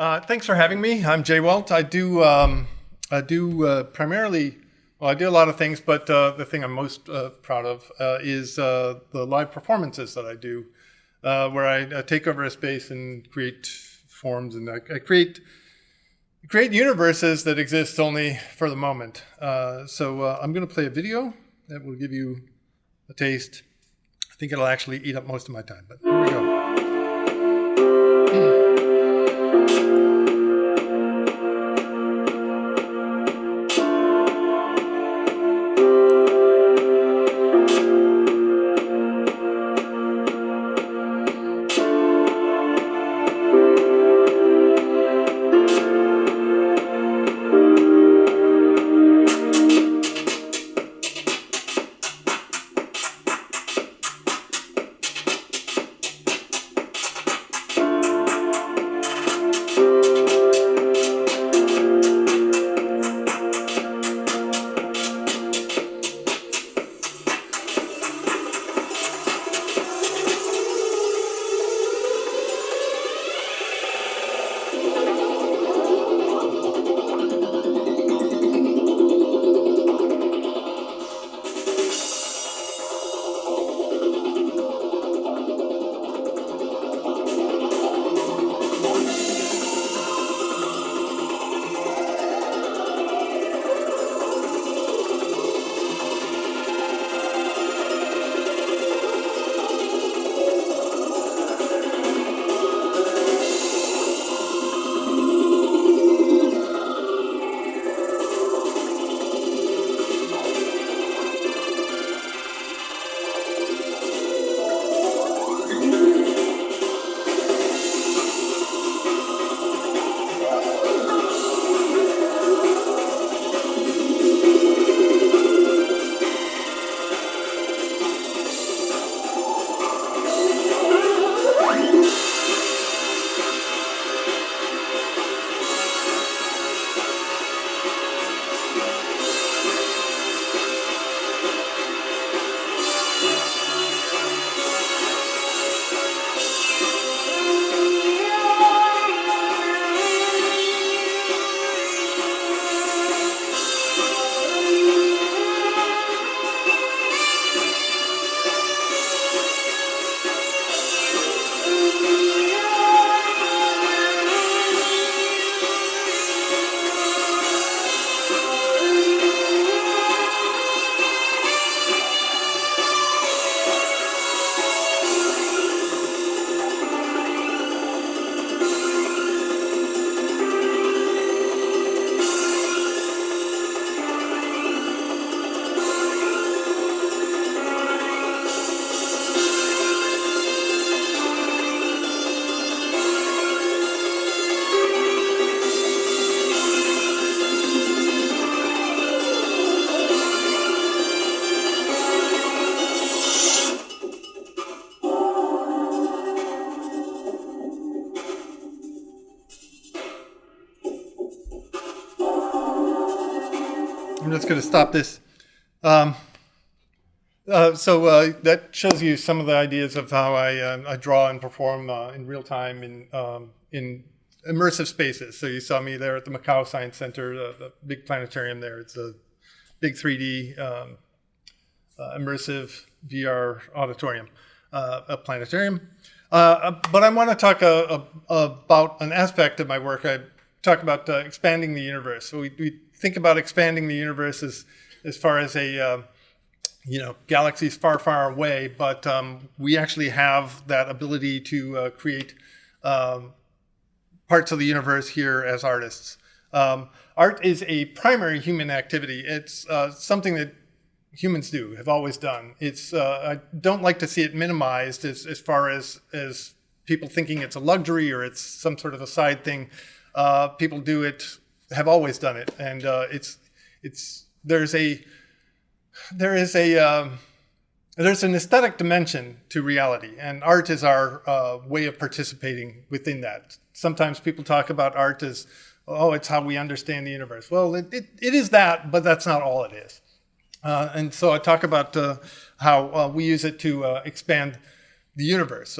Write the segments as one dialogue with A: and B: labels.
A: Thanks for having me. I'm J-Walt. I do primarily, well, I do a lot of things, but the thing I'm most proud of is the live performances that I do, where I take over a space and create forms, and I create universes that exist only for the moment. So I'm going to play a video that will give you a taste. I think it'll actually eat up most of my time, but here we go. I'm just going to stop this. That shows you some of the ideas of how I draw and perform in real time in immersive spaces. So you saw me there at the Macau Science Center, the big planetarium there. It's a big 3D immersive VR auditorium, a planetarium. But I want to talk about an aspect of my work. I talk about expanding the universe. So we think about expanding the universe as far as a galaxies far, far away, but we actually have that ability to create parts of the universe here as artists. Art is a primary human activity. It's something that humans do, have always done. I don't like to see it minimized as far as people thinking it's a luxury or it's some sort of a side thing. People do it, have always done it, and there's an aesthetic dimension to reality, and art is our way of participating within that. Sometimes people talk about art as, oh, it's how we understand the universe. Well, it is that, but that's not all it is. And so I talk about how we use it to expand the universe.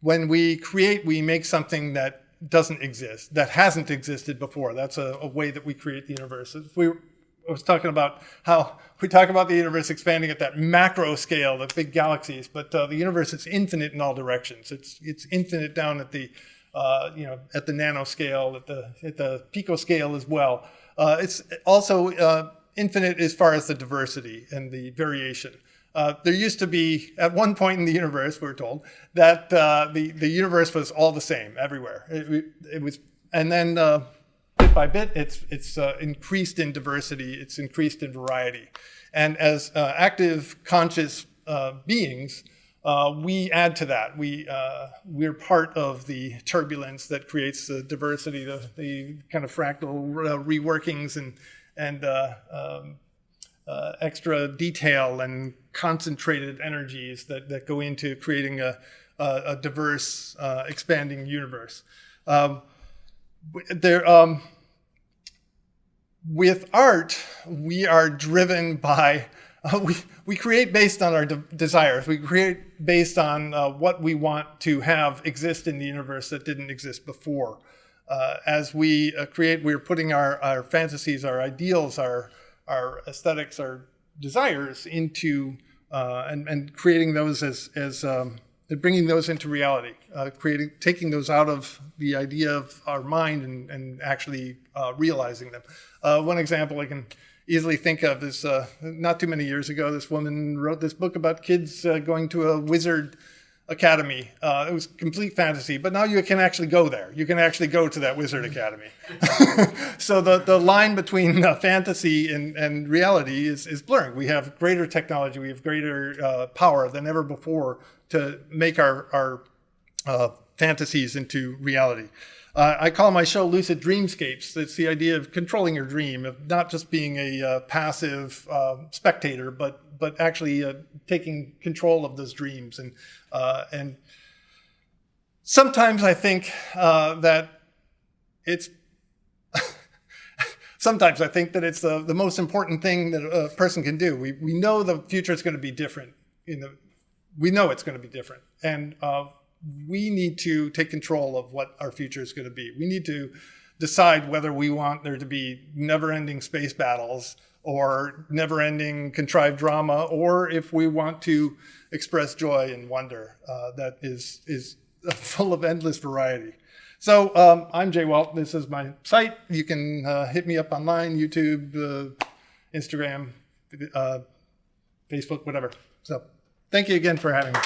A: When we create, we make something that doesn't exist, that hasn't existed before. That's a way that we create the universe. I was talking about how we talk about the universe expanding at that macro scale, the big galaxies, but the universe is infinite in all directions. It's infinite down at the at the nanoscale, at the picoscale as well. It's also infinite as far as the diversity and the variation. There used to be, at one point in the universe, we're told, that the universe was all the same everywhere. It was, and then bit by bit, it's increased in diversity, it's increased in variety. And as active, conscious beings, we add to that. We're part of the turbulence that creates the diversity, the kind of fractal reworkings and extra detail and concentrated energies that go into creating a diverse, expanding universe. With art, we are driven by, we create based on our desires. We create based on what we want to have exist in the universe that didn't exist before. As we create, we're putting our fantasies, our ideals, our aesthetics, our desires into, and creating those as bringing those into reality, taking those out of the idea of our mind and actually realizing them. One example I can easily think of is not too many years ago, this woman wrote this book about kids going to a wizard academy. It was complete fantasy, but now you can actually go there. You can actually go to that wizard academy. So the line between fantasy and reality is blurring. We have greater technology, we have greater power than ever before to make our fantasies into reality. I call my show Lucid Dreamscapes. It's the idea of controlling your dream, of not just being a passive spectator, but actually taking control of those dreams. And sometimes I think that it's sometimes I think that it's the most important thing that a person can do. We know the future is going to be different. We know it's going to be different, and we need to take control of what our future is going to be. We need to decide whether we want there to be never-ending space battles or never-ending contrived drama, or if we want to express joy and wonder that is full of endless variety. So I'm J-Walt. This is my site. You can hit me up online, YouTube, Instagram, Facebook, whatever. So thank you again for having me.